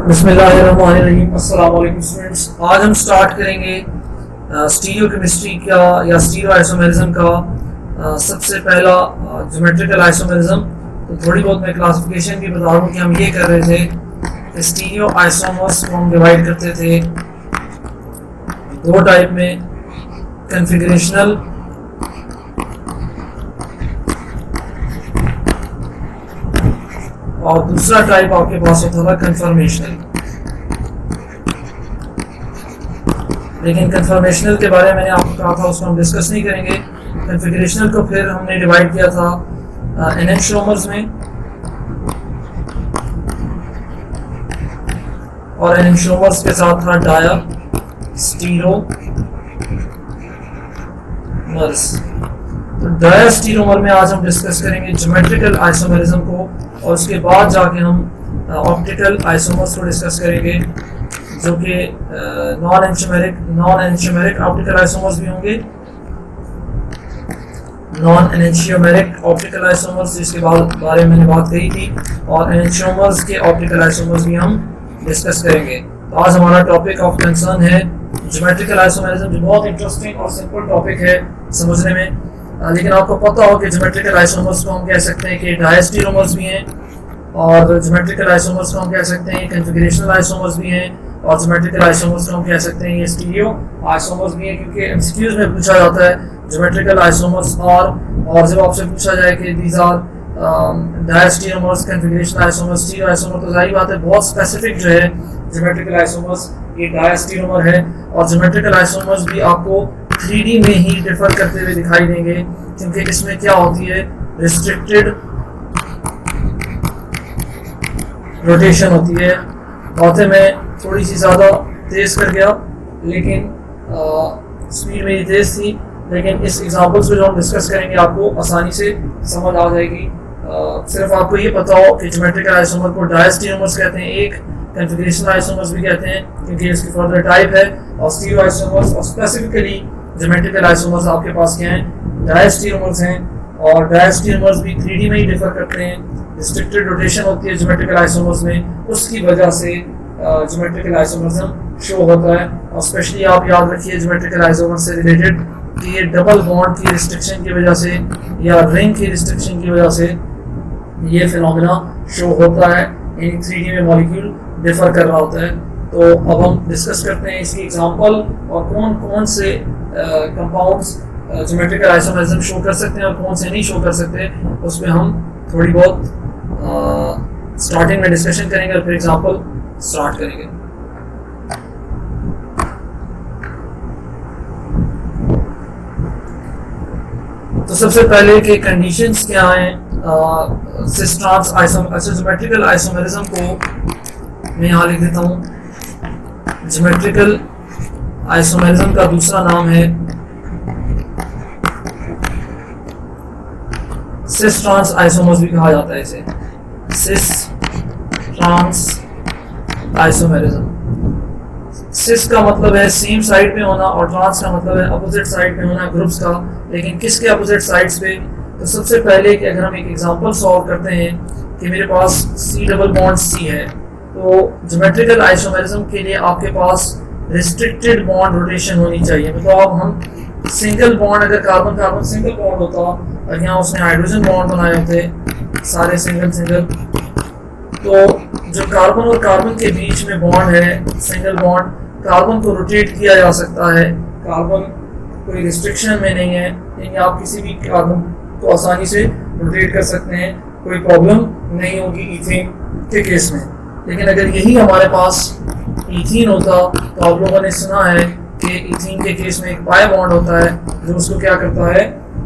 बिस्मिल्लाहिर्रहमानिर्रहीम। अस्सलाम वालेकुम स्टूडेंट्स। आज हम स्टार्ट करेंगे स्टीरियो केमिस्ट्री का या स्टीरियो आइसोमेरिज्म का सबसे पहला ज्योमेट्रिकल आइसोमेरिज्म। तो थोड़ी बहुत मैं क्लासिफिकेशन भी बता दूं कि हम ये कर रहे थे कि स्टीरियो आइसोमर्स को हम डिवाइड करते थे दो टाइप में, कन्फिगरेशनल और दूसरा टाइप आपके पास होता था कन्फर्मेशनल। लेकिन कन्फर्मेशनल के बारे में मैंने आपको कहा था उसको हम डिस्कस नहीं करेंगे। कन्फिगरेशनल को फिर हमने डिवाइड किया था एनेंशियोमर्स में, और एनेंशियोमर्स के साथ था डायास्टीरोमर्स। तो डायास्टीरोमर में आज हम डिस्कस करेंगे ज्योमेट्रिकल आइसोमेरिज्म को, और उसके बाद जाके हम ऑप्टिकल आइसोमर्स को डिस्कस करेंगे, जो कि नॉन एनशियोमेरिक ऑप्टिकल आइसोमर्स भी होंगे, नॉन एनशियोमेरिक ऑप्टिकल आइसोमर्स जिसके बारे में मैंने बात कही थी, और एनशियोमर्स के ऑप्टिकल आइसोमर्स भी हम डिस्कस करेंगे। तो आज हमारा टॉपिक ऑफ कंसर्न है ज्योमेट्रिकल आइसोमेरिज्म, जो बहुत इंटरेस्टिंग और सिंपल टॉपिक है समझने में। लेकिन आपको पता हो कि ज्योमेट्रिकल आइसोमर्स को हम कह सकते हैं कि डायस्टीरोमर्स भी हैं, और ज्योमेट्रिकल आइसोमर्स को हम कह सकते हैं कन्फिगरेशनल आइसोमर्स भी हैं, और ज्योमेट्रिकल आइसोमर्स को हम कह सकते हैं ये स्टीरियो आइसोमर्स भी हैं। क्योंकि एमसीक्यूज में पूछा जाता है ज्योमेट्रिकल आइसोमर्स और जब आपसे पूछा जाए कि these are diastereomers, configurational isomers, stereo isomer, तो जाहिर बात है बहुत स्पेसिफिक जो है ज्योमेट्रिकल आइसोमर्स ये डायस्टीरोमर है। और ज्योमेट्रिकल आइसोमर्स भी आपको 3D में ही डिफर करते हुए दिखाई देंगे, क्योंकि इसमें क्या होती है, रिस्ट्रिक्टेड रोटेशन होती है। बातें मैं थोड़ी सी ज़्यादा तेज़ कर गया, लेकिन स्पीड मेरी तेज़ थी, लेकिन इस एग्जाम्पल्स को जो हम डिस्कस करेंगे आपको आसानी से समझ आ जाएगी। सिर्फ आपको ये पता हो कि ज्योमेट्रिकल आइसोमर को डायस्टीरोमर्स कहते हैं, एक कन्फिगरेशनल आइसोमर्स भी कहते हैं क्योंकि इसकी फर्दर टाइप है, और स्टीरियो आइसोमर्स और स्पेसिफिकली ज्योमेट्रिकल आइसोमर्स आपके पास क्या हैं, डायस्टीरोमर्स हैं। और डायस्टीरोमर्स भी 3D में ही डिफर करते हैं, रिस्ट्रिक्टेड रोटेशन होती है ज्योमेट्रिकल आइसोमर्स में, उसकी वजह से ज्योमेट्रिकल आइसोमरिज्म शो होता है। और स्पेशली आप याद रखिए ज्योमेट्रिकल आइसोमर्स से रिलेटेड कि ये डबल बॉन्ड की रिस्ट्रिक्शन की वजह से या रिंग की रिस्ट्रिक्शन की वजह से ये फिनोमेना शो होता है, यानी 3D में मॉलिक्यूल डिफर कर रहा होता है। तो अब हम डिस्कस करते हैं इसकी एग्जांपल और कौन कौन से कंपाउंड्स ज्योमेट्रिकल आइसोमेरिज्म शो कर सकते हैं और कौन से नहीं शो कर सकते, उसमें हम थोड़ी बहुत स्टार्टिंग में डिस्कशन करेंगे और फिर एग्जांपल स्टार्ट करेंगे। तो सबसे पहले के कंडीशंस क्या हैं सिस ट्रांस ज्योमेट्रिकल आइसोमेरिज्म को मैं यहाँ लिख देता हूँ। ज्योमेट्रिकल आइसोमेरिज्म का दूसरा नाम है सिस ट्रांस आइसोमर्स भी कहा जाता है इसे, सिस ट्रांस आइसोमेरिज्म। सिस का मतलब है सेम साइड पे होना और ट्रांस का मतलब है अपोजिट साइड पे होना ग्रुप्स का। लेकिन किसके अपोजिट साइड्स पे? तो सबसे पहले कि अगर हम एक एग्जांपल सॉल्व करते हैं कि मेरे पास C डबल बॉन्ड C है, तो ज्योमेट्रिकल आइसोमेरिज्म के लिए आपके पास रिस्ट्रिक्टेड बॉन्ड रोटेशन होनी चाहिए। मतलब अब हम सिंगल बॉन्ड, अगर कार्बन कार्बन सिंगल बॉन्ड होता और यहाँ उसने हाइड्रोजन बॉन्ड बनाए होते सारे सिंगल, तो जो कार्बन और कार्बन के बीच में बॉन्ड है सिंगल बॉन्ड, कार्बन को रोटेट किया जा सकता है। कार्बन कोई रिस्ट्रिक्शन में नहीं है, यानी आप किसी भी कार्बन को आसानी से रोटेट कर सकते हैं, कोई प्रॉब्लम नहीं होगी ईथेन के केस में। लेकिन अगर यही हमारे पास ईथीन होता, तो आप लोगों ने सुना है कि ईथीन के केस में एक पाई बॉन्ड होता है जो उसको क्या करता है,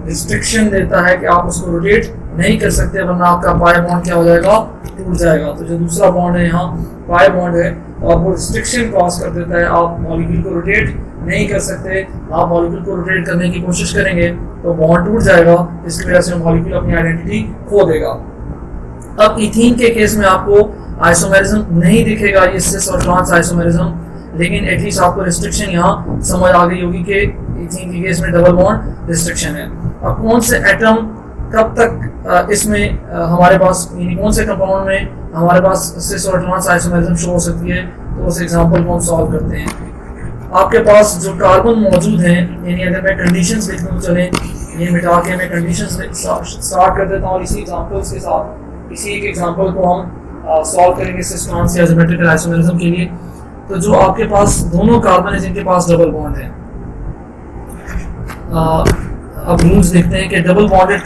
रिस्ट्रिक्शन देता है कि आप उसको रोटेट नहीं कर सकते, वरना आपका पाई बॉन्ड क्या हो जाएगा, टूट जाएगा। तो जो दूसरा बॉन्ड है यहाँ पाई बॉन्ड है, और वो रिस्ट्रिक्शन कॉज कर देता है, आप मॉलिक्यूल को रोटेट नहीं कर सकते। आप मॉलिक्यूल को रोटेट करने की कोशिश करेंगे तो बॉन्ड टूट जाएगा, इसकी वजह से मॉलिक्यूल अपनी आइडेंटिटी खो देगा। अब इथीन के केस में आपको आइसोमेरिज्म नहीं दिखेगा, ये सिस और ट्रांस आइसोमेरिज्म, लेकिन एटलीस्ट आपको रिस्ट्रिक्शन यहाँ समझ आ गई होगी कि इथीन के केस में डबल बॉन्ड रिस्ट्रिक्शन है। अब कौन से एटम कब तक इसमें हमारे पास कौन से कंपाउंड में हमारे पास सिस और ट्रांस आइसोमेरिज्म शो हो सकती है, तो उस एग्जांपल को हम सॉल्व करते हैं। आपके पास जो कार्बन मौजूद हैं, यानी अगर मैं कंडीशंस लिख दूँ, चलें ये मिटा के मैं कंडीशंस स्टार्ट कर देता हूँ। इसी एग्जांपल्स के साथ इसी एक एग्जांपल को हम सॉल्व करेंगे सिस ट्रांस या सिमेट्रिकल आइसोमेरिज्म के लिए। तो जो आपके पास दोनों कार्बन है जिनके पास डबल बॉन्ड है, अब रूल्स देखते हैं कि double bonded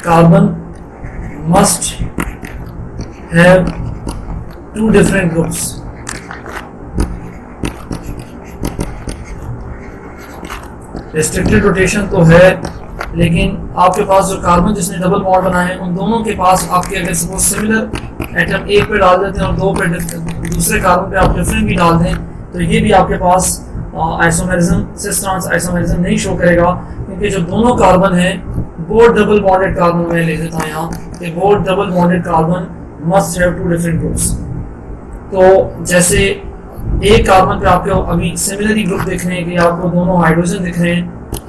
carbon must have two different groups. Restricted rotation तो है, लेकिन आपके पास जो कार्बन जिसने डबल बॉन्ड बनाए हैं उन दोनों के पास आपके अगर सपोज सिमिलर एटम एक पे डाल देते हैं और दो पे दूसरे कार्बन पे आप डिफरेंट भी डाल दें, तो ये भी आपके पास आइसोमेरिज्म सिस ट्रांस आइसोमेरिज्म नहीं शो करेगा, क्योंकि जो दोनों कार्बन हैं बोथ डबल बॉन्डेड कार्बन में ले देता हूँ यहाँ कि both double bonded carbon must have two different groups. तो जैसे एक कार्बन पे आपको अभी सिमिलरली ग्रुप दिख रहे हैं कि आपको दोनों हाइड्रोजन दिख रहे हैं,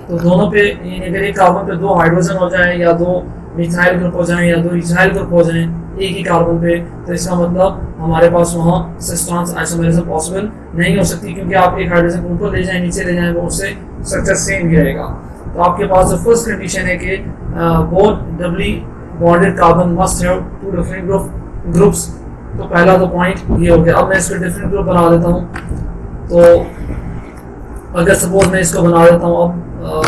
तो दोनों पे अगर एक कार्बन पे दो हाइड्रोजन हो जाए या दो मिथाइल ग्रुप हो जाए या दो इथाइल ग्रुप हो जाए एक ही कार्बन पे, तो इसका मतलब हमारे पास वहाँ सिस ट्रांस आइसोमेरिज्म पॉसिबल नहीं हो सकती, क्योंकि आप एक हाइड्रोजन को ऊपर ले जाएं नीचे ले जाएं वो उससे स्ट्रक्चर सेम ही रहेगा। तो आपके पास जो फर्स्ट कंडीशन है कि both doubly bonded carbon must have two different groups, तो पहला तो पॉइंट ये हो गया। अब मैं इसको डिफरेंट ग्रुप बना देता हूँ। तो अगर सपोज मैं इसको बना देता हूँ अब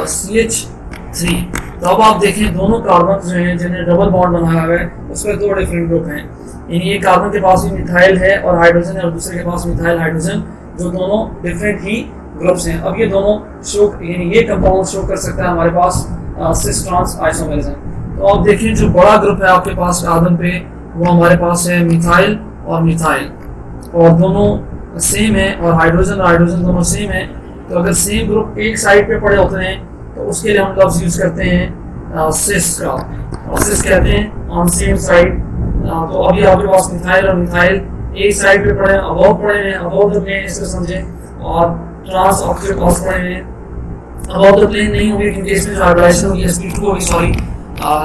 CH3, तो अब आप देखें दोनों कार्बन जो हैं जिन्हें डबल बॉन्ड बनाया हुआ है उस पर दो डिफरेंट ग्रुप हैं, यानी एक कार्बन के पास भी मिथाइल है और हाइड्रोजन है और दूसरे के पास मिथाइल हाइड्रोजन, जो दोनों डिफरेंट ही ग्रुप्स हैं। अब ये दोनों शो यानी ये कंपाउंड शो कर सकता है हमारे पास सिस ट्रांस आइसोमेरिज्म। तो आप देखें जो बड़ा ग्रुप है आपके पास कार्बन पे वो हमारे पास है मिथाइल और मिथाइल, और दोनों सेम है, और हाइड्रोजन और हाइड्रोजन दोनों सेम है। तो अगर सेम ग्रुप एक साइड पे पड़े होते हैं तो उसके लिए हम लफ्ज यूज करते हैं सिस का, और सिस कहते हैं ऑन सेम साइड। तो अभी आपके पास मिथाइल और मिथाइल एक साइड पे पड़े, अबव पड़े हैं, अबव द प्लेन इसको समझें, और ट्रांस ऑपोजिट पास पड़े हैं। अबव द प्लेन नहीं होंगे क्योंकि इसमें जो हाइब्रिडाइजेशन होगी sp2 होगी, सॉरी,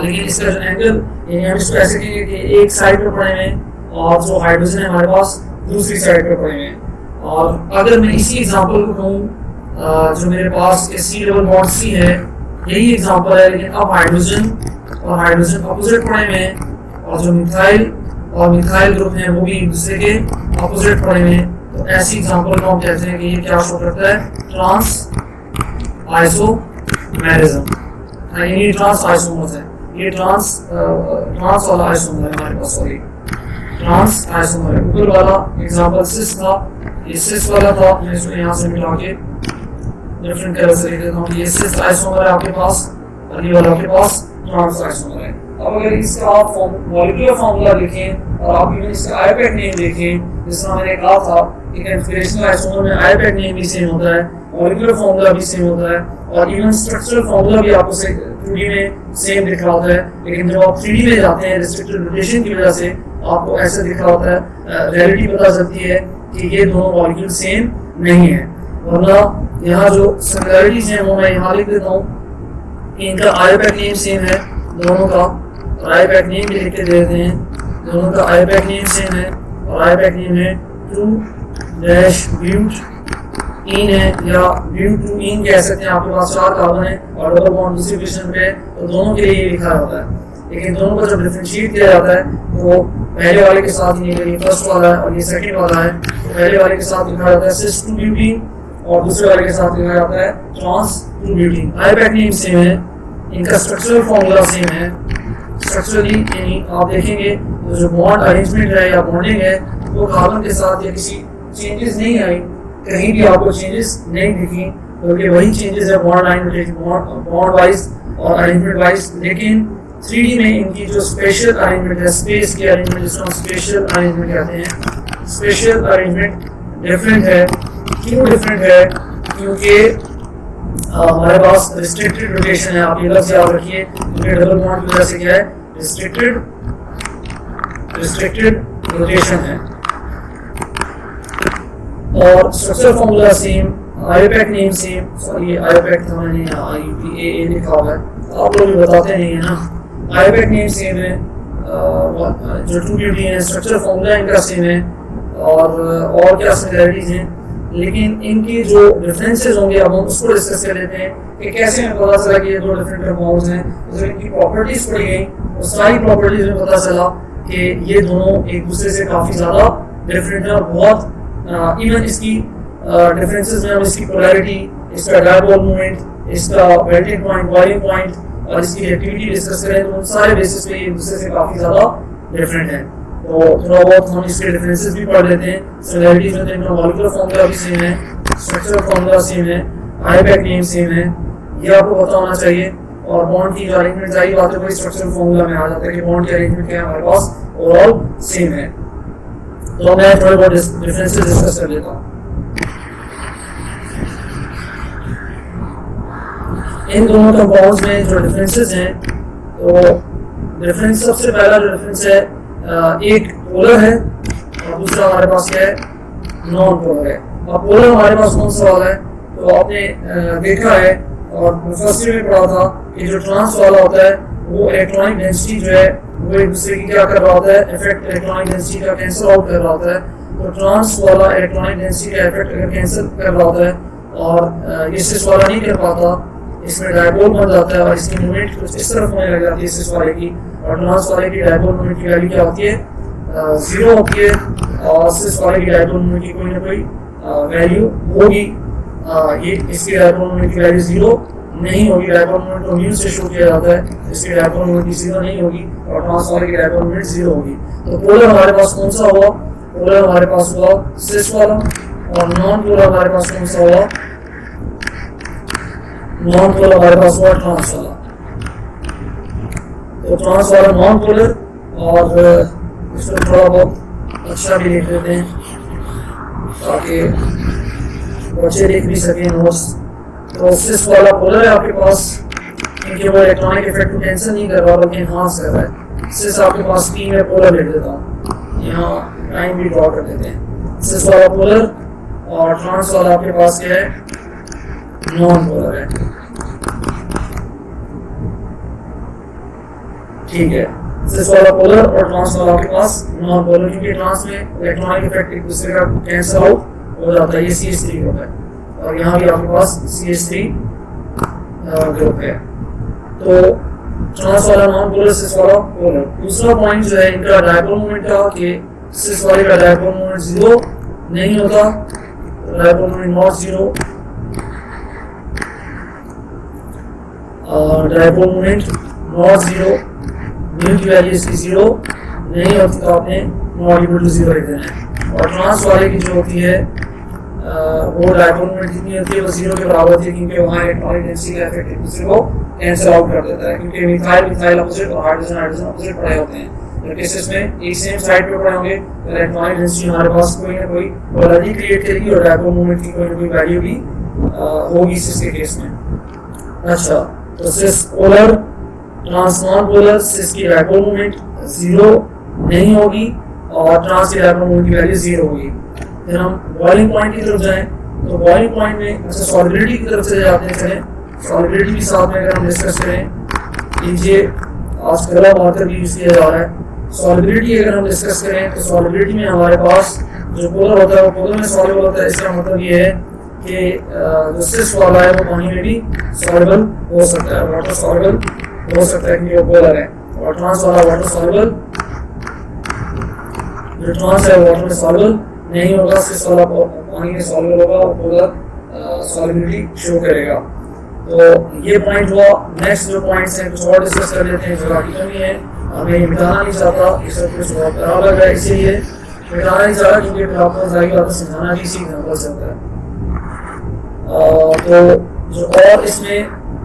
लेकिन इसका जो एंगल हम इसको ऐसे कहेंगे कि एक साइड पे पड़े हैं और जो हाइड्रोजन है हमारे पास दूसरी साइड पे पड़े हैं। और अगर मैं इसी एग्जांपल को कहूँ, जो मेरे पास C डबल बॉन्ड C है, यही एग्जांपल है, लेकिन अब हाइड्रोजन और हाइड्रोजन अपोजिट पड़े हुए हैं और जो मिथाइल और मिथाइल ग्रुप हैं वो भी एक दूसरे के अपोजिट पड़े हुए हैं। तो ऐसी एग्जांपल को हम कहते हैं कि ये क्या शो करता है, ट्रांस आइसोमेरिज्म। ये ट्रांस आइसोमर्स है, ये ट्रांस वाला आइसोमर है हमारे पास, सॉरी ट्रांस आइसोमर है। ऊपर वाला एग्जांपल सिस था, ये सिस वाला था, मैं इसको यहाँ से मिला के डिफरेंट कलर से लिख देता हूँ। ये सिस आइसोमर है आपके पास और ये वाला आपके पास ट्रांस आइसोमर है। अब अगर इसका आप मॉलिक्यूलर फार्मूला लिखें और आप इवन इसका आईपैक नेम देखें, जिस तरह मैंने कहा था कि कॉन्फिगरेशनल आइसोमर में आईपैक नेम भी सेम होता है, मॉलिक्यूलर फार्मूला भी सेम होता है, और इवन स्ट्रक्चरल फार्मूला भी आपको 2D में सेम दिख रहा होता है। लेकिन जब आप 3D में जाते हैं रिस्ट्रिक्टेड रोटेशन की वजह से आपको ऐसा दिख रहा होता है, रियलिटी पता चलती है कि ये दोनों मॉलिक्यूल सेम नहीं है। वरना यहाँ जो सिमिलरिटीज हैं वो मैं यहाँ लिख देता हूँ। इनका आईपैक नेम सेम है दोनों का, और आईपैक नेम भी लिख के दे देते हैं, दोनों का आईपैक नेम सेम है, और आईपैक नेम है 2-ब्यूटीन है, या ब्यूटीन कह सकते हैं। आपके पास 4 कार्बन है और डबल बॉन्ड दूसरी पोजीशन पे है, तो दोनों के लिए लिखा होता है। लेकिन दोनों को जब डिफरेंशिएट किया जाता है तो पहले वाले के साथ ये फर्स्ट वाला है और ये सेकंड वाला है, तो पहले वाले के साथ लिखा जाता है सिस 2-ब्यूटीन और दूसरे वाले के साथ लिखा जाता है ट्रांस 2-ब्यूटीन। आईपैक नेम सेम है, इनका स्ट्रक्चरल फॉर्मूला सेम है। स्ट्रक्चरली यानी आप देखेंगे तो जो बॉन्ड अरेंजमेंट है या बॉन्डिंग है वो कार्बन के साथ या किसी चेंजेस नहीं आई, कहीं भी आपको चेंजेस नहीं दिखी, बल्कि वही चेंजेस है बॉन्ड वाइज और अरेंजमेंट वाइज। लेकिन 3D में इनकी जो स्पेशल अरेंजमेंट है, स्पेस की अरेंजमेंट, जिसको हम स्पेशल अरेंजमेंट कहते हैं, स्पेशल अरेंजमेंट डिफरेंट है। क्यों डिफरेंट है? क्योंकि हमारे पास रिस्ट्रिक्टेड रोटेशन है। आप ये लफ्ज़ याद रखिए, क्योंकि डबल बॉन्ड की वजह से क्या है, रिस्ट्रिक्टेड रोटेशन है। और structure formula same, IUPAC name same, sorry IUPAC था मैंने यहाँ IUPAA लिखा हुआ है, आप लोग भी बताते नहीं है ना। आईयूपैक नेम सेम है, जो 220 है, स्ट्रक्चर फॉर्मूला इनका सेम है, और क्या सिमिलरिटीज हैं, लेकिन इनकी जो डिफरेंसेस होंगे अब हम उसको डिस्कस कर लेते हैं कि कैसे हमें पता चला कि ये दो डिफरेंट कंपाउंड्स हैं। तो जब इनकी प्रॉपर्टीज पढ़ी गई तो सारी प्रॉपर्टीज में पता चला कि ये दोनों एक दूसरे से काफ़ी ज़्यादा डिफरेंट है, और बहुत इवन इसकी डिफरेंसेस में हम इसकी पोलैरिटी, इसका डायपोल मोमेंट, इसका मेल्टिंग पॉइंट, बॉइलिंग पॉइंट और इसकी एक्टिविटी डिस्कस करें तो उन सारे बेसिस पे एक दूसरे से काफ़ी ज़्यादा डिफरेंट है। तो थोड़ा बहुत हम इसके डिफरेंसेस भी पढ़ लेते हैं। सिमिलरिटीज में तो इनका मॉलिक्यूलर फॉर्मूला भी सेम है, स्ट्रक्चरल फॉर्मूला सेम है, आईयूपैक नेम सेम है, ये आपको पता होना चाहिए। और बॉन्ड की जो अरेंजमेंट जारी बात है वही स्ट्रक्चरल फॉर्मूला में आ जाता है कि बॉन्ड की अरेंजमेंट क्या है हमारे पास ओवरऑल सेम है। तो मैं थोड़े बहुत डिफरेंसेस डिस्कस कर लेता हूँ। इन दोनों कंपाउंड्स में जो डिफरेंसेस हैं, तो डिफरेंस सबसे पहला जो डिफरेंस है, एक पोलर है और दूसरा हमारे पास क्या है, नॉन पोलर है। अब पोलर हमारे पास कौन सा वाला है, तो आपने देखा है और फर्स्ट ईयर में पढ़ा था कि जो ट्रांस वाला होता है वो इलेक्ट्रॉनिक डेंसिटी जो है वो एक दूसरे की क्या कर रहा होता है, इफेक्ट इलेक्ट्रॉनिक डेंसिटी का कैंसिल आउट कर रहा होता है। तो ट्रांस वाला इलेक्ट्रॉनिक डेंसिटी का इफेक्ट अगर कैंसिल कर रहा होता है और ये सिस वाला नहीं कर पाता, इसमें डायपोल बन जाता है और इसकी मूवमेंट कुछ इस तरफ होने लग जाती है सिस वाले की, और ट्रांस वाले की डायपोल मूवमेंट की वैल्यू क्या होती है, 0 होती है, और सिस वाले की डायपोल मूवमेंट की कोई ना कोई वैल्यू होगी। ये इसकी डायपोल मूवमेंट की वैल्यू 0 नहीं होगी, डायपोल मूवमेंट को म्यू से शो किया जाता है, इसकी डायपोल मूवमेंट 0 नहीं होगी और ट्रांस वाले की डायपोल मूवमेंट 0 होगी। तो पोलर हमारे पास कौन सा हुआ, पोलर हमारे पास हुआ सिस वाला, और नॉन पोलर हमारे पास कौन सा हुआ, नॉन पोलर हमारे पास हुआ ट्रांस वाला। तो ट्रांस वाला नॉन पोलर, और इसको थोड़ा बहुत अच्छा भी लिख देते हैं ताकि बच्चे लिख भी सकें नोट्स। तो सिस वाला पोलर है आपके पास, क्योंकि वो इलेक्ट्रॉनिक इफेक्ट को कैंसिल नहीं कर रहा बल्कि एनहांस कर रहा है। सिस आपके पास P में पोलर लिख देता हूँ, यहाँ लाइन भी ड्रॉ कर देते हैं। सिस वाला पोलर और ट्रांस वाला आपके पास क्या है, नॉन पोलर है। ठीक है, सिस वाला पोलर और ट्रांस वाला आपके पास नॉन पोलर, क्योंकि ट्रांस में इलेक्ट्रॉनिक इफेक्ट एक दूसरे का कैंसिल आउट हो जाता है, ये CH3 ग्रुप है, और यहाँ भी आपके पास CH3 ग्रुप है। तो ट्रांस वाला नॉन पोलर, सिस वाला पोलर। दूसरा पॉइंट जो है इनका डायपोल मोमेंट का, कि सिस वाले का डायपोल मोमेंट 0 नहीं होता, डायपोल मोमेंट नॉट 0, और डायपोल मोमेंट नॉट 0, म्यू की वैल्यू इसकी 0 नहीं होती, तो आपने नॉट इक्वल टू 0 लिख देना है। और ट्रांस वाले की जो होती है वो डायपोल मोमेंट कितनी होती है, वो 0 के बराबर होती है, क्योंकि वहाँ इलेक्ट्रॉनिक डेंसिटी का इफेक्ट एक दूसरे को कैंसिल आउट कर देता है, क्योंकि मिथाइल अपोजिट और हाइड्रोजन अपोजिट पड़े होते हैं। तो केसेस में एक सेम साइड पे पड़े होंगे तो इलेक्ट्रॉनिक डेंसिटी हमारे पास कोई ना कोई पोलैरिटी क्रिएट करेगी और डायपोल मोमेंट की कोई ना कोई वैल्यू भी होगी सिस के केस में। अच्छा, तो सिस पोलर, ट्रांस नॉन पोलर, सिस की डायपोल मोमेंट 0 नहीं होगी और ट्रांस की डायपोल मोमेंट की वैल्यू 0 होगी। फिर हम बॉइलिंग पॉइंट की तरफ जाएं, तो बॉइलिंग पॉइंट में अच्छा सॉलिबिलिटी की तरफ से जाते हैं। चलें सॉलिबिलिटी भी साथ में अगर हम डिस्कस करें, लीजिए आज कलर मार्कर भी यूज किया जा रहा है। सॉलिबिलिटी अगर हम डिस्कस करें तो सॉलिबिलिटी में हमारे पास जो पोलर होता है वो पोलर में सॉल्युबल होता है। इसका मतलब ये है कि जो सिस वाला है वो पानी में भी सॉल्युबल हो सकता है, वाटर सॉल्युबल हो सकता है क्योंकि वो पोलर है, और ट्रांस वाला वाटर सॉल्युबल, जो ट्रांस है वाटर में सॉल्युबल नहीं होगा, सिस वाला पानी में सॉल्युबल होगा और पोलर सॉलिबिलिटी शो करेगा। तो ये पॉइंट हुआ। नेक्स्ट जो पॉइंट्स हैं कुछ और डिस्कस कर लेते हैं। जो बाकी कमी है हमें ये मिटाना नहीं चाहता, ये सब कुछ बहुत खराब लग रहा है, इसीलिए मिटाना नहीं चाह रहा क्योंकि फिर आपको जाहिर बात है समझाना भी इसी एग्जाम्पल से होता है। तो जो और इसमें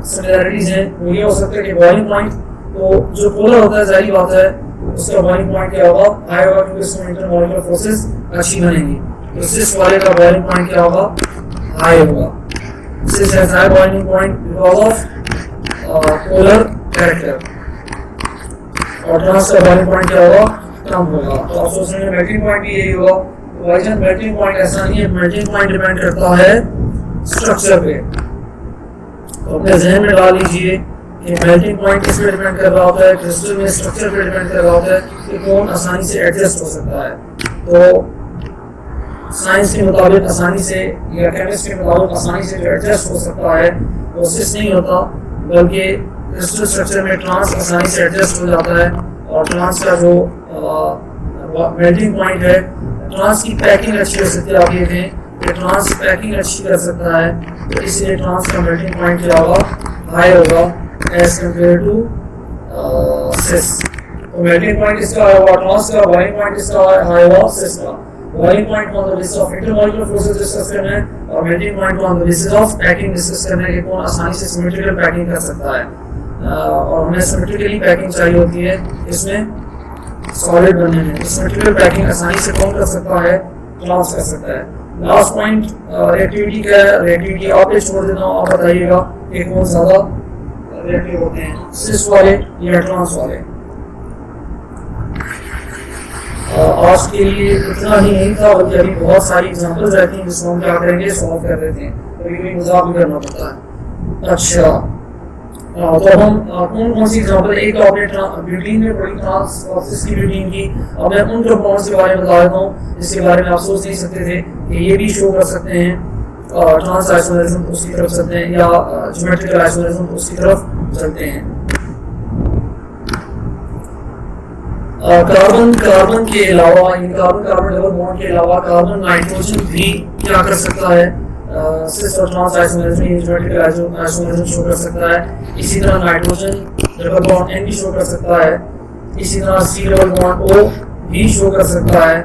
सिमिलरिटीज हैं वो ये हो सकता है कि बॉइलिंग पॉइंट, तो जो पोलर होता है जाहिर बात है उसका बॉइलिंग पॉइंट क्या होगा, हाई होगा, क्योंकि उसमें इंटरमॉलिक्यूलर फोर्सेस अच्छी बनेंगी। तो सिस वाले का बॉइलिंग पॉइंट क्या होगा, हाई होगा। Cis has high boiling point because of polar character, और ट्रांस का बॉइलिंग पॉइंट क्या होगा, कम होगा। तो आप सोच रहे हैं मेल्टिंग पॉइंट भी यही होगा, भाईजान मेल्टिंग पॉइंट ऐसा नहीं है, मेल्टिंग पॉइंट डिपेंड करता है स्ट्रक्चर पे। तो अपने जहन में डाल लीजिए कि मेल्टिंग पॉइंट किस पे डिपेंड कर रहा होता है, क्रिस्टल में स्ट्रक्चर पे डिपेंड कर रहा होता है कि कौन आसानी से एडजस्ट हो सकता है। तो साइंस के मुताबिक आसानी से या केमिस्ट्री के मुताबिक आसानी से जो एडजस्ट हो सकता है वो सिस नहीं होता, बल्कि क्रिस्टल स्ट्रक्चर में ट्रांस आसानी से एडजस्ट हो जाता है। और ट्रांस का जो मेल्टिंग पॉइंट है, ट्रांस की पैकिंग अच्छी हो सकती है। आप देखें कि ट्रांस पैकिंग अच्छी कर सकता है, तो इसलिए ट्रांस का मेल्टिंग पॉइंट क्या होगा, हाई होगा एज कम्पेयर टू सिस। तो मेल्टिंग पॉइंट इसका हाई होगा ट्रांस का, बॉइलिंग पॉइंट इसका हाई होगा सिस का। Boiling point on the basis of intermolecular forces discuss करना है, और melting point on the basis of packing discuss करना है कि कौन आसानी से सिमेट्रिकल पैकिंग कर सकता है। और हमें सिमेट्रिकली पैकिंग चाहिए होती है इसमें सॉलिड बनने में। सिमेट्रिकल पैकिंग आसानी से कौन कर सकता है, ट्रांस कर सकता है। लास्ट पॉइंट रिएक्टिविटी का है। रिएक्टिविटी आप पे छोड़ देता हूँ, आप बताइएगा कि कौन ज्यादा रिएक्टिव होते हैं, सिस वाले या ट्रांस वाले। आज के लिए इतना ही नहीं था, बल्कि अभी बहुत सारी एग्जांपल्स रहती हैं जिसको हम क्या करेंगे, सॉल्व कर देते हैं। कभी कभी मजाक भी करना पड़ता है। अच्छा, तो हम कौन कौन सी एग्जांपल, एक तो आपने ब्यूटीन में पढ़ी ट्रांस और सिस की ब्यूटीन की। अब मैं उन कंपाउंड्स के बारे में बता देता हूँ जिसके बारे में आप सोच नहीं सकते थे कि ये भी शो कर सकते हैं ट्रांस आइसोमेरिज्म को उसकी तरफ चलते हैं, या ज्योमेट्रिकल आइसोमेरिज्म को उसकी तरफ चलते हैं। कार्बन के अलावा, कार्बन डबल बॉन्ड के अलावा कार्बन नाइट्रोजन भी क्या कर सकता है, सिस और trans isomerism geometrical isomerism show कर सकता है। इसी तरह नाइट्रोजन डबल बॉन्ड N भी शो कर सकता है। इसी तरह C डबल बॉन्ड O भी शो कर सकता है।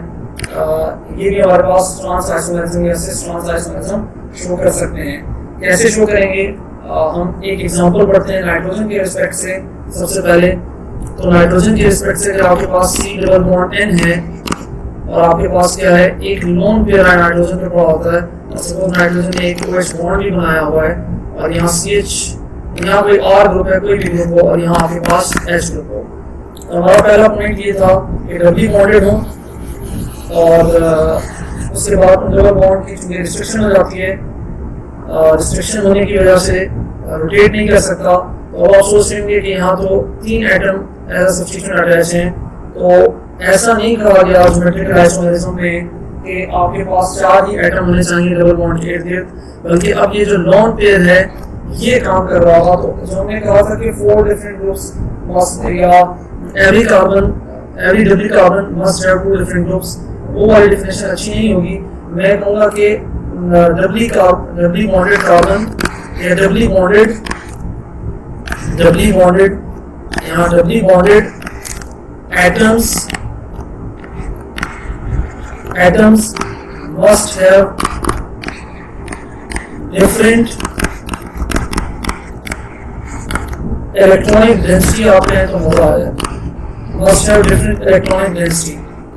ये भी हमारे पास ट्रांस आइसोमेरिज्म या सिस ट्रांस आइसोमेरिज्म शो कर सकते हैं। कैसे शो करेंगे, हम एक एग्जांपल पढ़ते हैं नाइट्रोजन के रिस्पेक्ट से। सबसे पहले तो नाइट्रोजन के रिस्पेक्ट से अगर आपके पास C डबल बॉन्ड N है और आपके पास क्या है, एक लोन पेयर है नाइट्रोजन पे पड़ा होता है, सपोज नाइट्रोजन ने एक OH बॉन्ड भी बनाया हुआ है, और यहाँ CH, यहाँ कोई R ग्रुप है, कोई भी ग्रुप हो, और यहाँ आपके पास H ग्रुप हो। तो हमारा पहला पॉइंट ये था कि डबली बॉन्डेड हो, और उसके बाद डबल बॉन्ड की चूंकि रिस्ट्रिक्शन हो जाती है, रिस्ट्रिक्शन होने की वजह से रोटेट नहीं कर सकता। तो अब आप सोच रहे होंगे कि यहाँ तो 3 atom as a substituent attach हैं, तो ऐसा नहीं कहा गया ज्योमेट्रिकल आइसोमेरिज्म में कि आपके पास 4 ही एटम होने चाहिए डबल बॉन्ड के इर्द-गिर्द, बल्कि अब ये जो लॉन पेयर है ये काम कर रहा था। तो जो हमने कहा था कि 4 डिफरेंट ग्रुप्स मस्ट, या every double carbon must have 2 different groups, वो वाली डेफिनेशन अच्छी नहीं होगी। मैं कहूँगा कि डबली बॉन्डेड कार्बन या डबली बॉन्डेड यहाँ doubly bonded atoms must have different electronic density। आप कहें तो हो रहा है, must have different electronic density।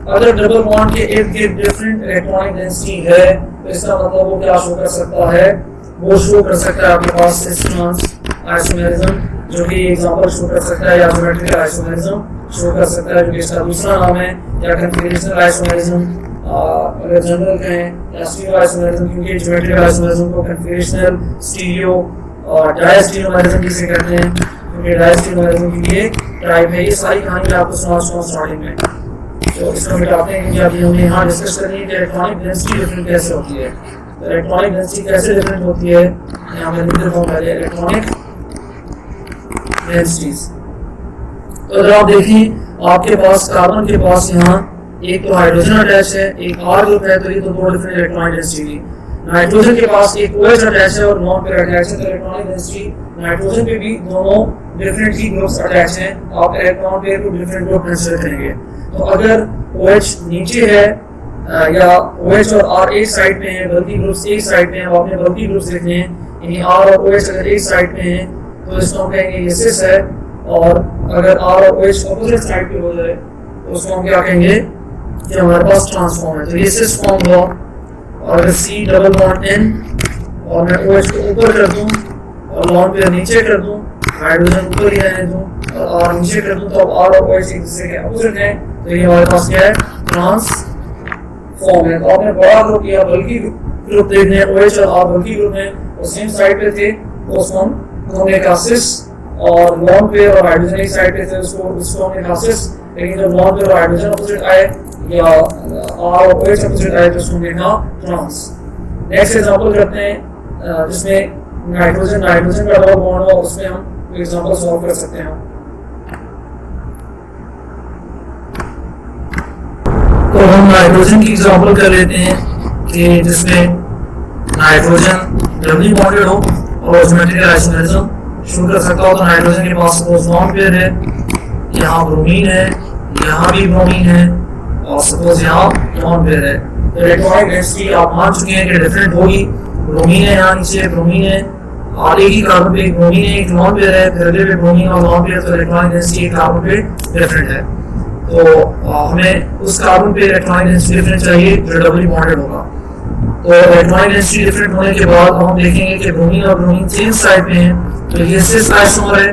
अगर डबल बॉन्ड के इर्द गिर्द डिफरेंट इलेक्ट्रॉनिक डेंसिटी है तो इसका मतलब वो क्या शो कर सकता है, वो शो कर सकता है आपके पास सिस ट्रांस आइसोमेरिज्म, जो कि एग्जांपल शो कर सकता है, या ज्योमेट्रिकल आइसोमेरिज्म शो कर सकता है, जो कि इसका दूसरा नाम है, या कन्फिगरेशनल आइसोमेरिज्म अगर जनरल कहें, या स्टीरियो आइसोमेरिज्म, क्योंकि ज्योमेट्रिकल आइसोमेरिज्म को कन्फिगरेशनल, स्टीरियो और डायस्टीरियोमेरिज्म जिसे कहते हैं, क्योंकि डायस्टीरियोमेरिज्म की ये टाइप है। ये सारी कहानी आपको सुना स्टार्टिंग में, तो इसको मिटाते हैं क्योंकि अभी हमने यहाँ डिस्कस करनी है कि इलेक्ट्रॉनिक डेंसिटी डिफरेंट कैसे होती है। तो इलेक्ट्रॉनिक डेंसिटी कैसे डिफरेंट होती है, यहाँ मैं लिख देता हूँ पहले इलेक्ट्रॉनिक डेंसिटीज। तो अगर आप देखिए आपके पास कार्बन के पास यहाँ एक तो हाइड्रोजन अटैच है, एक R ग्रुप है, तो ये तो 2 डिफरेंट इलेक्ट्रॉनिक डेंसिटी। नाइट्रोजन के पास एक OH अटैच है और नॉन पेयर अटैच है, तो इलेक्ट्रॉनिक डेंसिटी नाइट्रोजन पे भी दोनों डिफरेंट ही ग्रुप्स अटैच हैं, आप इलेक्ट्रॉन पेयर को डिफरेंट ग्रुप कंसीडर करेंगे। तो अगर OH नीचे है या OH और R एक साइड पे हैं, बल्कि ग्रुप्स एक साइड पे हैं, आपने बल्कि ग्रुप्स लिखने हैं, यानी R और OH अगर एक साइड पे हैं तो इसको हम कहेंगे ये सिस है, और अगर R और OH अपोजिट साइड पे हो जाए तो उसको हम क्या कहेंगे कि हमारे पास ट्रांसफॉर्म है। तो ये सिस फॉर्म हुआ, और अगर C डबल बॉन्ड N और मैं OH को ऊपर कर दूं और लॉन पेयर नीचे कर दूं, हाइड्रोजन ऊपर ही रहने दूं और R नीचे कर दूं, तो अब R और OH एक दूसरे के अपोजिट हैं, तो ये हमारे पास क्या है, फॉर्म है। तो आपने बड़ा ग्रुप या बल्कि ग्रुप देखने हैं, OH और R बल्कि ग्रुप में वो सेम साइड पे थे, तो उसको हमने कहा सिस, और लॉन पेयर और हाइड्रोजन एक साइड पे थे, उसको हमने कहा सिस। लेकिन जब लॉन पेयर और हाइड्रोजन अपोजिट आए या R और OH अपोजिट आए तो उसको हमने कहा ट्रांस। नेक्स्ट एग्जांपल करते हैं जिसमें नाइट्रोजन का डबल बॉन्ड हो, उसमें हम एग्जांपल सॉल्व कर सकते हैं। तो हम नाइट्रोजन की एग्जांपल कर लेते हैं कि जिसमें नाइट्रोजन डबली बॉन्डेड हो और ज्योमेट्रिकल आइसोमेरिज्म शो कर सकता हो। तो नाइट्रोजन के पास सपोज लॉन पेयर है, यहाँ ब्रोमीन है, यहाँ भी ब्रोमीन है, और सपोज यहाँ लॉन पेयर है। तो इलेक्ट्रॉनिक डेंसिटी आप मान चुके हैं कि डिफरेंट होगी। ब्रोमीन है, यहाँ नीचे ब्रोमीन है, और एक ही कार्बन पे एक ब्रोमीन है, एक लॉन पेयर है, फिर अगले पे ब्रोमीन और लॉन पेयर, तो इलेक्ट्रॉनिक डेंसिटी एक कार्बन पे डिफरेंट है। तो हमें उस कार्बन पे इलेक्ट्रॉनिक डेंसिटी डिफरेंट चाहिए जो डबली बॉन्डेड होगा। तो इलेक्ट्रॉनिक डेंसिटी डिफरेंट होने के बाद हम देखेंगे कि ब्रोमीन और ब्रोमीन सेम साइड पे हैं, तो ये सिस आइसोमर है।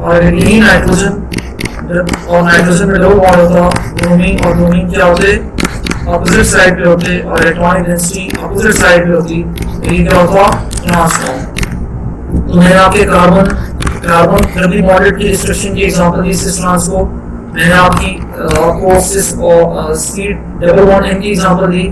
और यही नाइट्रोजन और नाइट्रोजन में डबल बॉन्ड होता, ब्रोमीन और ब्रोमीन क्या होते, अपोजिट साइड पे होते, और इलेक्ट्रॉनिक डेंसिटी अपोजिट साइड पे होती, तो ये क्या होता, ट्रांसफॉर्म। तो मैंने आपके कार्बन डबली बॉन्डेड की डिस्कशन की एग्जांपल दी सिस ट्रांस को, मैंने आपको सिस और सी डबल बॉन्ड एन की एग्जांपल दी,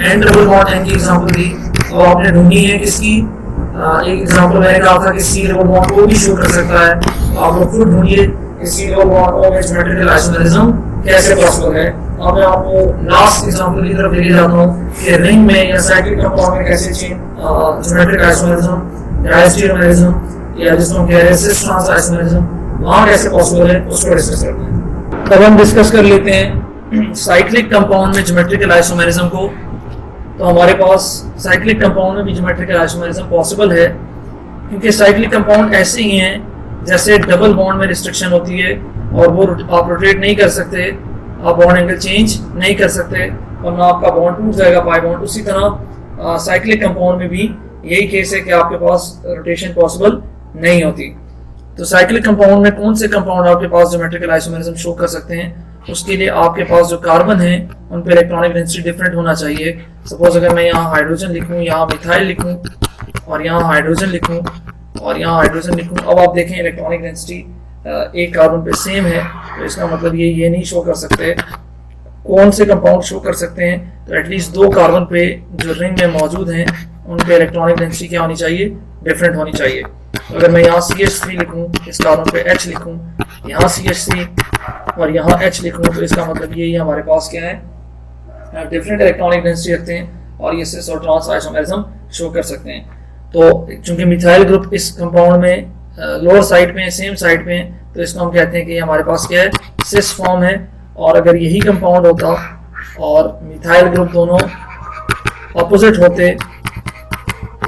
एन डबल बॉन्ड एन की एग्जांपल दी। और आपने ढूंढी है किसकी, एक एग्जांपल मैंने कहा था कि सी डबल बॉन्ड को भी शो कर सकता है। तो आप लोग खुद ढूंढिए कि सी डबल बॉन्ड और ज्योमेट्रिकल आइसोमेरिज्म कैसे पॉसिबल है। अब मैं आपको लास्ट एग्जांपल की तरफ लेके जाता हूँ कि रिंग में या साइक्लिक कंपाउंड में कैसे ज्योमेट्रिक आइसोमेरिज्म या आइसोमेरिज्म या जिसको हम कह रहे हैं सिस ट्रांस आइसोमेरिज्म वहाँ कैसे पॉसिबल है, उसको डिस्कस करते हैं। तब हम डिस्कस कर लेते हैं साइक्लिक कंपाउंड में ज्योमेट्रिकल आइसोमेरिज्म को। तो हमारे पास साइक्लिक कंपाउंड में भी ज्योमेट्रिकल आइसोमेरिज्म पॉसिबल है, क्योंकि साइक्लिक कंपाउंड ऐसे ही हैं जैसे डबल बॉन्ड में रिस्ट्रिक्शन होती है और वो आप रोटेट नहीं कर सकते, आप बॉन्ड एंगल चेंज नहीं कर सकते, और ना आपका बॉन्ड टूट जाएगा पाई बॉन्ड। उसी तरह साइक्लिक कंपाउंड में भी यही केस है कि आपके पास रोटेशन पॉसिबल नहीं होती। तो साइक्लिक कंपाउंड में कौन से कंपाउंड आपके पास ज्योमेट्रिकल आइसोमेरिज्म शो कर सकते हैं, उसके लिए आपके पास जो कार्बन है उन पे इलेक्ट्रॉनिक डेंसिटी डिफरेंट होना चाहिए। सपोज अगर मैं यहाँ हाइड्रोजन लिखूँ, यहाँ मिथाइल लिखूँ, और यहाँ हाइड्रोजन लिखूँ, और यहाँ हाइड्रोजन लिखूँ, अब आप देखें इलेक्ट्रॉनिक डेंसिटी एक कार्बन पे सेम है, तो इसका मतलब ये नहीं शो कर सकते। कौन से कंपाउंड शो कर सकते हैं, तो एटलीस्ट दो कार्बन पे जो रिंग में मौजूद हैं उन पे इलेक्ट्रॉनिक डेंसिटी क्या होनी चाहिए, डिफरेंट होनी चाहिए। तो अगर मैं यहाँ CH3 लिखूँ, इस कार्बन पे H लिखूँ, यहाँ CH3 और यहाँ H लिखूँ, तो इसका मतलब यही हमारे पास क्या है, डिफरेंट इलेक्ट्रॉनिक डेंसिटी रखते हैं और ये सिस और ट्रांस आइसोमेरिज्म शो कर सकते हैं। तो चूंकि मिथाइल ग्रुप इस कंपाउंड में लोअर साइड पे सेम साइड पे, तो इसको हम कहते हैं कि हमारे पास क्या है, सिस फॉर्म है। और अगर यही कंपाउंड होता और मिथाइल ग्रुप दोनों ऑपोजिट होते,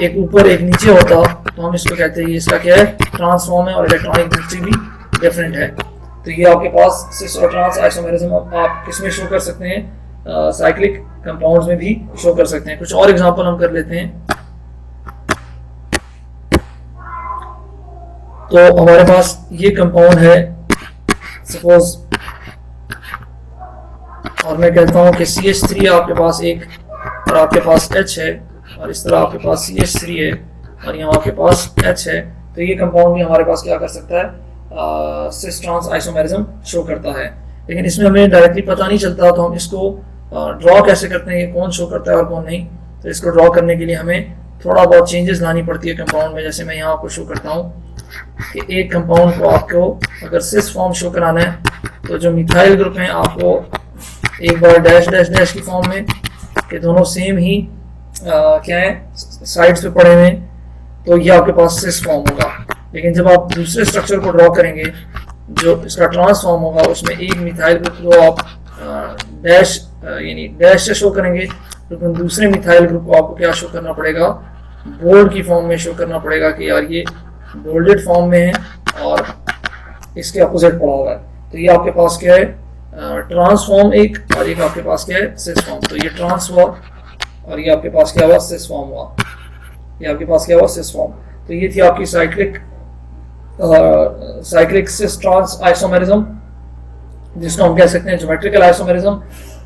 एक ऊपर एक नीचे होता, तो हम इसको कहते हैं इसका क्या है, ट्रांसफॉर्म है और इलेक्ट्रॉनिक डेंसिटी भी डिफरेंट है। तो ये आपके पास सिस और ट्रांस आइसोमेरिज्म आप किसमें शो कर सकते हैं, साइक्लिक कंपाउंड्स में भी शो कर सकते हैं। कुछ और एग्जांपल हम कर लेते हैं। तो हमारे पास ये कंपाउंड है सपोज, और मैं कहता हूं कि CH3 आपके पास एक और आपके पास H है, और इस तरह आपके पास CH3 है और यहाँ आपके पास H है। तो ये कंपाउंड भी हमारे पास क्या कर सकता है, सिस ट्रांस आइसोमेरिज्म शो करता है। लेकिन इसमें हमें डायरेक्टली पता नहीं चलता, तो हम इसको ड्रॉ कैसे करते हैं, कौन शो करता है और कौन नहीं। तो इसको ड्रॉ करने के लिए हमें थोड़ा बहुत चेंजेस लानी पड़ती है कंपाउंड में। जैसे मैं यहाँ आपको शो करता हूँ कि एक कंपाउंड को आपको अगर सिस फॉर्म शो कराना है, तो जो मिथाइल ग्रुप हैं आपको एक बार डैश डैश डैश की फॉर्म में, कि दोनों सेम ही क्या है, साइड्स पे पड़े हुए, तो ये आपके पास सिस फॉर्म होगा। लेकिन जब आप दूसरे स्ट्रक्चर को ड्रॉ करेंगे जो इसका ट्रांसफॉर्म होगा, उसमें एक मिथाइल ग्रुप को आप डैश यानी डैश से शो करेंगे, लेकिन दूसरे मिथाइल ग्रुप को आपको क्या शो करना पड़ेगा, बोल्ड की फॉर्म में शो करना पड़ेगा कि यार ये बोल्डेड फॉर्म में है और इसके अपोजिट पड़ा हुआ है। तो ये आपके पास क्या है, ट्रांसफॉर्म एक, और एक आपके पास क्या है, सिस फॉर्म। तो ये ट्रांस हुआ और ये आपके पास क्या हुआ, सिस फॉर्म हुआ। ये आपके पास क्या हुआ, सिस फॉर्म। तो ये थी आपकी साइक्लिक सिस ट्रांस आइसोमेरिज्म, जिसको हम कह सकते हैं ज्योमेट्रिकल आइसोमेरिज्म।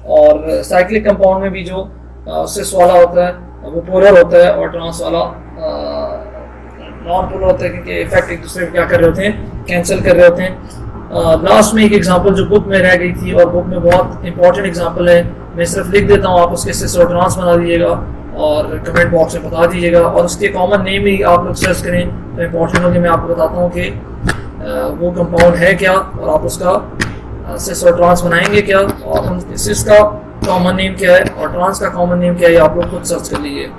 और साइक्लिक कंपाउंड में भी जो सिस वाला होता है वो पोलर होता है, और ट्रांस वाला नॉन पोलर होता है, क्योंकि इफेक्ट एक दूसरे को क्या कर रहे होते हैं, कैंसिल कर रहे होते हैं। लास्ट में एक एग्जांपल जो बुक में रह गई थी, और बुक में बहुत इंपॉर्टेंट एग्जांपल है, मैं सिर्फ लिख देता हूँ, आप उसके सिस और ट्रांस बना दीजिएगा और कमेंट बॉक्स में बता दीजिएगा, और उसके कॉमन नेम ही आप लोग सर्च करें तो इंपॉर्टेंट होगी। मैं आपको बताता हूँ कि वो कंपाउंड है क्या, और आप उसका सिस और ट्रांस बनाएंगे क्या, और उन सिस का कॉमन नेम क्या है और ट्रांस का कॉमन नेम क्या है, आप लोग खुद सर्च कर लीजिए।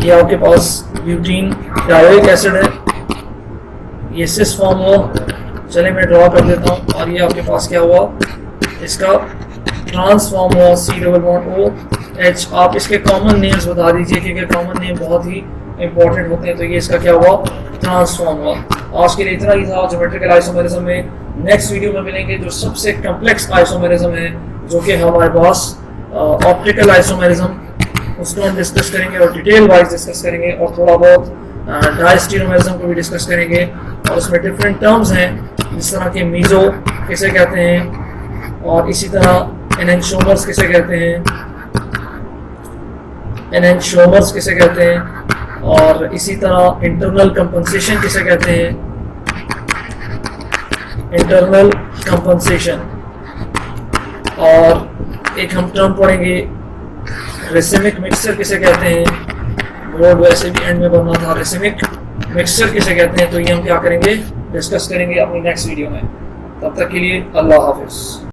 ये आपके पास ब्यूटीन डायोइक एसिड है, ये सिस फॉर्म हुआ, चले मैं ड्रॉ कर देता हूँ, और ये आपके पास क्या हुआ, इसका ट्रांसफॉर्म हुआ COOH। आप इसके कॉमन नेम्स बता दीजिए, क्योंकि कॉमन नेम बहुत ही इंपॉर्टेंट होते हैं। तो ये इसका क्या हुआ, ट्रांसफॉर्म हुआ। आज के लिए इतना ही था ज्योमेट्रिकल आइसोमेरिज्म में। नेक्स्ट वीडियो में मिलेंगे जो सबसे कॉम्प्लेक्स आइसोमेरिज्म है, जो कि हमारे पास ऑप्टिकल आइसोमेरिज्म, उसको हम डिस्कस करेंगे और डिटेल वाइज डिस्कस करेंगे, और थोड़ा बहुत डायस्टीरोमेरिज्म को भी डिस्कस करेंगे। और उसमें डिफरेंट टर्म्स हैं, जिस तरह के मीजो किसे कहते हैं, और इसी तरह एनेंशोमर्स किसे कहते हैं, एनेंशोमर्स किसे कहते हैं, और इसी तरह इंटरनल कंपनसेशन किसे कहते हैं, इंटरनल कंपनसेशन। और एक हम टर्म पढ़ेंगे रेसिमिक मिक्सचर किसे कहते हैं, बोर्ड वैसे भी एंड में बनना था, रेसिमिक मिक्सचर किसे कहते हैं। तो ये हम क्या करेंगे, डिस्कस करेंगे अपनी नेक्स्ट वीडियो में। तब तक के लिए अल्लाह हाफिज।